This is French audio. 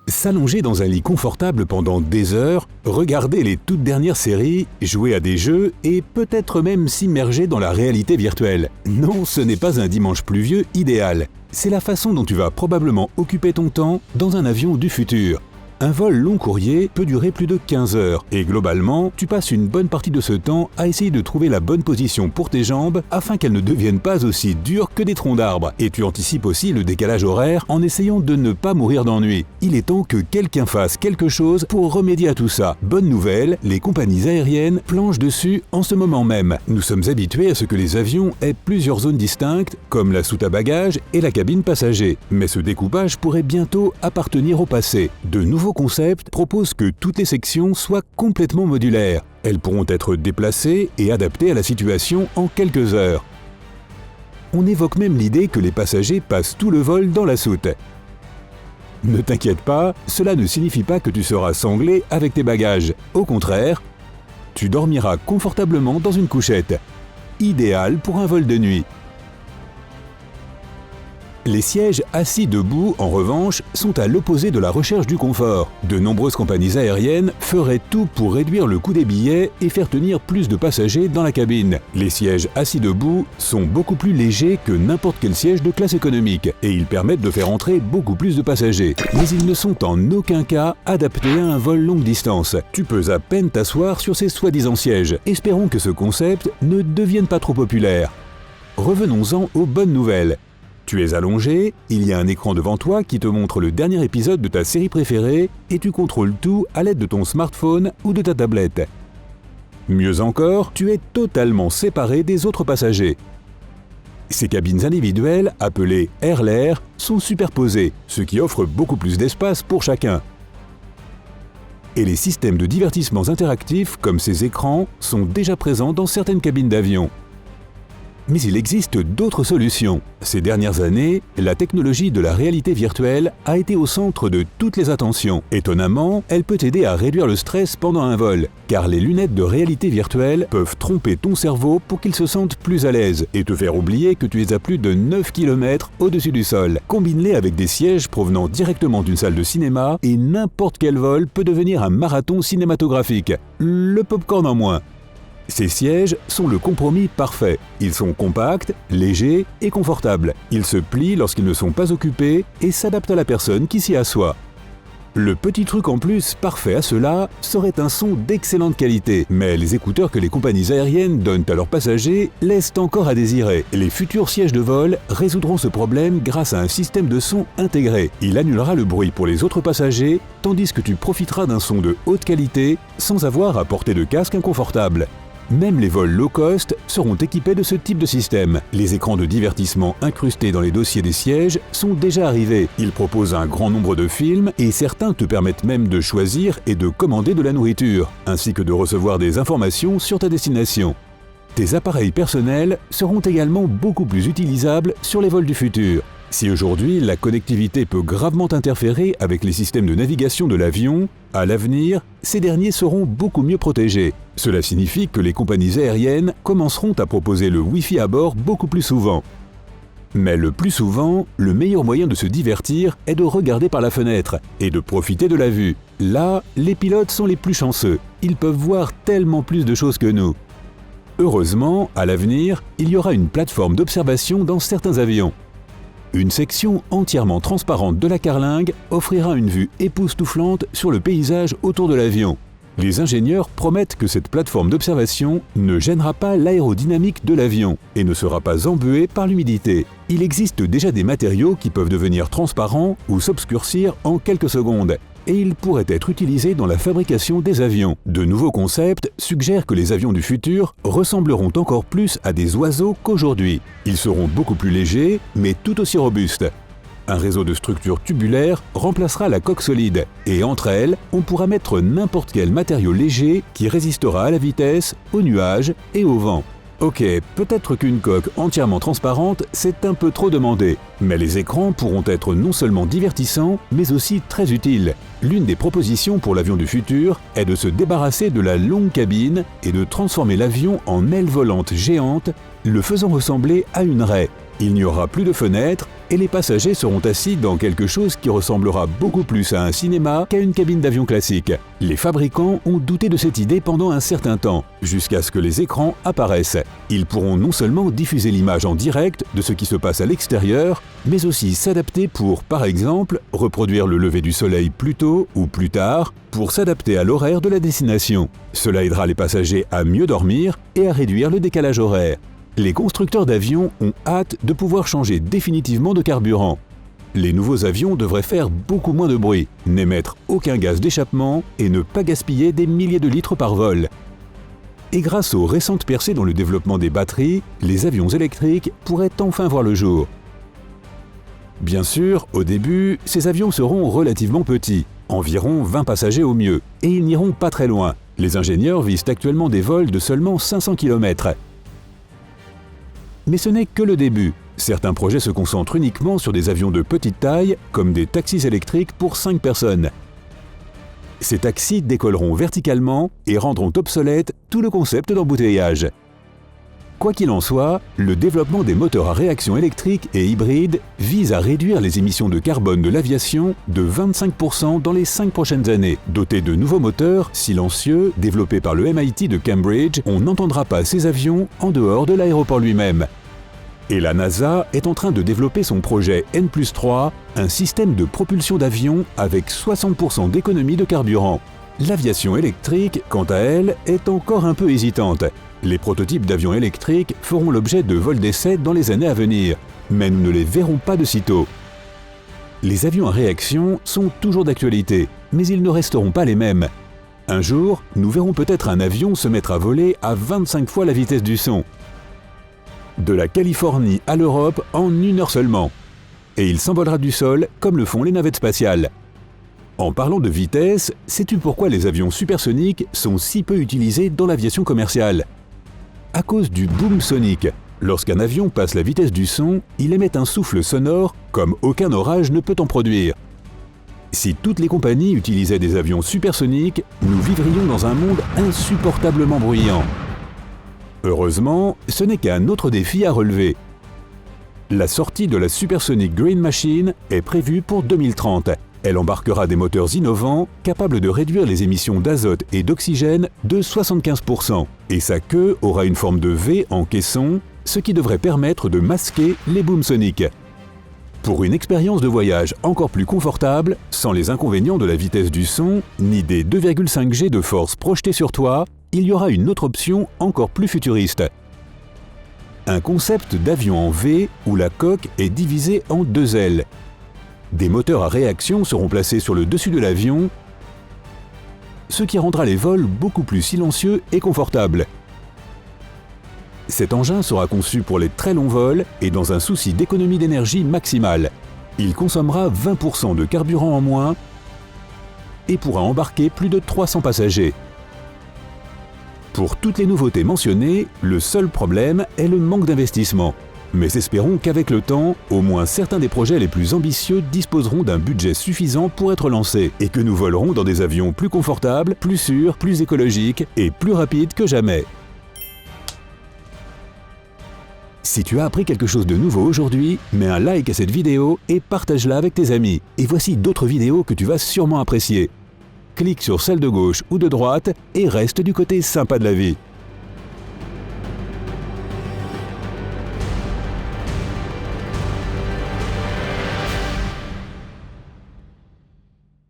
S'allonger dans un lit confortable pendant des heures, regarder les toutes dernières séries, jouer à des jeux et peut-être même s'immerger dans la réalité virtuelle. Non, ce n'est pas un dimanche pluvieux idéal. C'est la façon dont tu vas probablement occuper ton temps dans un avion du futur. Un vol long courrier peut durer plus de 15 heures et globalement, tu passes une bonne partie de ce temps à essayer de trouver la bonne position pour tes jambes afin qu'elles ne deviennent pas aussi dures que des troncs d'arbres. Et tu anticipes aussi le décalage horaire en essayant de ne pas mourir d'ennui. Il est temps que quelqu'un fasse quelque chose pour remédier à tout ça. Bonne nouvelle, les compagnies aériennes planchent dessus en ce moment même. Nous sommes habitués à ce que les avions aient plusieurs zones distinctes, comme la soute à bagages et la cabine passager. Mais ce découpage pourrait bientôt appartenir au passé. De nouveaux concepts proposent que toutes les sections soient complètement modulaires. Elles pourront être déplacées et adaptées à la situation en quelques heures. On évoque même l'idée que les passagers passent tout le vol dans la soute. Ne t'inquiète pas, cela ne signifie pas que tu seras sanglé avec tes bagages. Au contraire, tu dormiras confortablement dans une couchette. Idéal pour un vol de nuit. Les sièges assis debout, en revanche, sont à l'opposé de la recherche du confort. De nombreuses compagnies aériennes feraient tout pour réduire le coût des billets et faire tenir plus de passagers dans la cabine. Les sièges assis debout sont beaucoup plus légers que n'importe quel siège de classe économique et ils permettent de faire entrer beaucoup plus de passagers. Mais ils ne sont en aucun cas adaptés à un vol longue distance. Tu peux à peine t'asseoir sur ces soi-disant sièges. Espérons que ce concept ne devienne pas trop populaire. Revenons-en aux bonnes nouvelles. Tu es allongé, il y a un écran devant toi qui te montre le dernier épisode de ta série préférée et tu contrôles tout à l'aide de ton smartphone ou de ta tablette. Mieux encore, tu es totalement séparé des autres passagers. Ces cabines individuelles, appelées air-lair, sont superposées, ce qui offre beaucoup plus d'espace pour chacun. Et les systèmes de divertissement interactifs, comme ces écrans, sont déjà présents dans certaines cabines d'avion. Mais il existe d'autres solutions. Ces dernières années, la technologie de la réalité virtuelle a été au centre de toutes les attentions. Étonnamment, elle peut aider à réduire le stress pendant un vol, car les lunettes de réalité virtuelle peuvent tromper ton cerveau pour qu'il se sente plus à l'aise et te faire oublier que tu es à plus de 9 km au-dessus du sol. Combine-les avec des sièges provenant directement d'une salle de cinéma et n'importe quel vol peut devenir un marathon cinématographique. Le popcorn en moins. Ces sièges sont le compromis parfait. Ils sont compacts, légers et confortables. Ils se plient lorsqu'ils ne sont pas occupés et s'adaptent à la personne qui s'y assoit. Le petit truc en plus parfait à cela serait un son d'excellente qualité. Mais les écouteurs que les compagnies aériennes donnent à leurs passagers laissent encore à désirer. Les futurs sièges de vol résoudront ce problème grâce à un système de son intégré. Il annulera le bruit pour les autres passagers, tandis que tu profiteras d'un son de haute qualité sans avoir à porter de casque inconfortable. Même les vols low cost seront équipés de ce type de système. Les écrans de divertissement incrustés dans les dossiers des sièges sont déjà arrivés. Ils proposent un grand nombre de films et certains te permettent même de choisir et de commander de la nourriture, ainsi que de recevoir des informations sur ta destination. Tes appareils personnels seront également beaucoup plus utilisables sur les vols du futur. Si aujourd'hui, la connectivité peut gravement interférer avec les systèmes de navigation de l'avion, à l'avenir, ces derniers seront beaucoup mieux protégés. Cela signifie que les compagnies aériennes commenceront à proposer le Wi-Fi à bord beaucoup plus souvent. Mais le plus souvent, le meilleur moyen de se divertir est de regarder par la fenêtre et de profiter de la vue. Là, les pilotes sont les plus chanceux. Ils peuvent voir tellement plus de choses que nous. Heureusement, à l'avenir, il y aura une plateforme d'observation dans certains avions. Une section entièrement transparente de la carlingue offrira une vue époustouflante sur le paysage autour de l'avion. Les ingénieurs promettent que cette plateforme d'observation ne gênera pas l'aérodynamique de l'avion et ne sera pas embuée par l'humidité. Il existe déjà des matériaux qui peuvent devenir transparents ou s'obscurcir en quelques secondes. Et ils pourraient être utilisés dans la fabrication des avions. De nouveaux concepts suggèrent que les avions du futur ressembleront encore plus à des oiseaux qu'aujourd'hui. Ils seront beaucoup plus légers, mais tout aussi robustes. Un réseau de structures tubulaires remplacera la coque solide, et entre elles, on pourra mettre n'importe quel matériau léger qui résistera à la vitesse, aux nuages et au vent. Ok, peut-être qu'une coque entièrement transparente, c'est un peu trop demandé. Mais les écrans pourront être non seulement divertissants, mais aussi très utiles. L'une des propositions pour l'avion du futur est de se débarrasser de la longue cabine et de transformer l'avion en aile volante géante, le faisant ressembler à une raie. Il n'y aura plus de fenêtres et les passagers seront assis dans quelque chose qui ressemblera beaucoup plus à un cinéma qu'à une cabine d'avion classique. Les fabricants ont douté de cette idée pendant un certain temps, jusqu'à ce que les écrans apparaissent. Ils pourront non seulement diffuser l'image en direct de ce qui se passe à l'extérieur, mais aussi s'adapter pour, par exemple, reproduire le lever du soleil plus tôt ou plus tard, pour s'adapter à l'horaire de la destination. Cela aidera les passagers à mieux dormir et à réduire le décalage horaire. Les constructeurs d'avions ont hâte de pouvoir changer définitivement de carburant. Les nouveaux avions devraient faire beaucoup moins de bruit, n'émettre aucun gaz d'échappement et ne pas gaspiller des milliers de litres par vol. Et grâce aux récentes percées dans le développement des batteries, les avions électriques pourraient enfin voir le jour. Bien sûr, au début, ces avions seront relativement petits, environ 20 passagers au mieux, et ils n'iront pas très loin. Les ingénieurs visent actuellement des vols de seulement 500 km. Mais ce n'est que le début. Certains projets se concentrent uniquement sur des avions de petite taille, comme des taxis électriques pour 5 personnes. Ces taxis décolleront verticalement et rendront obsolète tout le concept d'embouteillage. Quoi qu'il en soit, le développement des moteurs à réaction électrique et hybride vise à réduire les émissions de carbone de l'aviation de 25% dans les 5 prochaines années. Dotés de nouveaux moteurs silencieux développés par le MIT de Cambridge, on n'entendra pas ces avions en dehors de l'aéroport lui-même. Et la NASA est en train de développer son projet N+3, un système de propulsion d'avion avec 60% d'économie de carburant. L'aviation électrique, quant à elle, est encore un peu hésitante. Les prototypes d'avions électriques feront l'objet de vols d'essai dans les années à venir, mais nous ne les verrons pas de sitôt. Les avions à réaction sont toujours d'actualité, mais ils ne resteront pas les mêmes. Un jour, nous verrons peut-être un avion se mettre à voler à 25 fois la vitesse du son. De la Californie à l'Europe en 1 heure seulement. Et il s'envolera du sol comme le font les navettes spatiales. En parlant de vitesse, sais-tu pourquoi les avions supersoniques sont si peu utilisés dans l'aviation commerciale? À cause du boom sonique. Lorsqu'un avion passe la vitesse du son, il émet un souffle sonore comme aucun orage ne peut en produire. Si toutes les compagnies utilisaient des avions supersoniques, nous vivrions dans un monde insupportablement bruyant. Heureusement, ce n'est qu'un autre défi à relever. La sortie de la Supersonic Green Machine est prévue pour 2030. Elle embarquera des moteurs innovants capables de réduire les émissions d'azote et d'oxygène de 75%. Et sa queue aura une forme de V en caisson, ce qui devrait permettre de masquer les booms soniques. Pour une expérience de voyage encore plus confortable, sans les inconvénients de la vitesse du son, ni des 2,5 G de force projetée sur toi, il y aura une autre option encore plus futuriste. Un concept d'avion en V où la coque est divisée en 2 ailes. Des moteurs à réaction seront placés sur le dessus de l'avion, ce qui rendra les vols beaucoup plus silencieux et confortables. Cet engin sera conçu pour les très longs vols et dans un souci d'économie d'énergie maximale. Il consommera 20% de carburant en moins et pourra embarquer plus de 300 passagers. Pour toutes les nouveautés mentionnées, le seul problème est le manque d'investissement. Mais espérons qu'avec le temps, au moins certains des projets les plus ambitieux disposeront d'un budget suffisant pour être lancés et que nous volerons dans des avions plus confortables, plus sûrs, plus écologiques et plus rapides que jamais. Si tu as appris quelque chose de nouveau aujourd'hui, mets un like à cette vidéo et partage-la avec tes amis. Et voici d'autres vidéos que tu vas sûrement apprécier. Clique sur celle de gauche ou de droite et reste du côté sympa de la vie.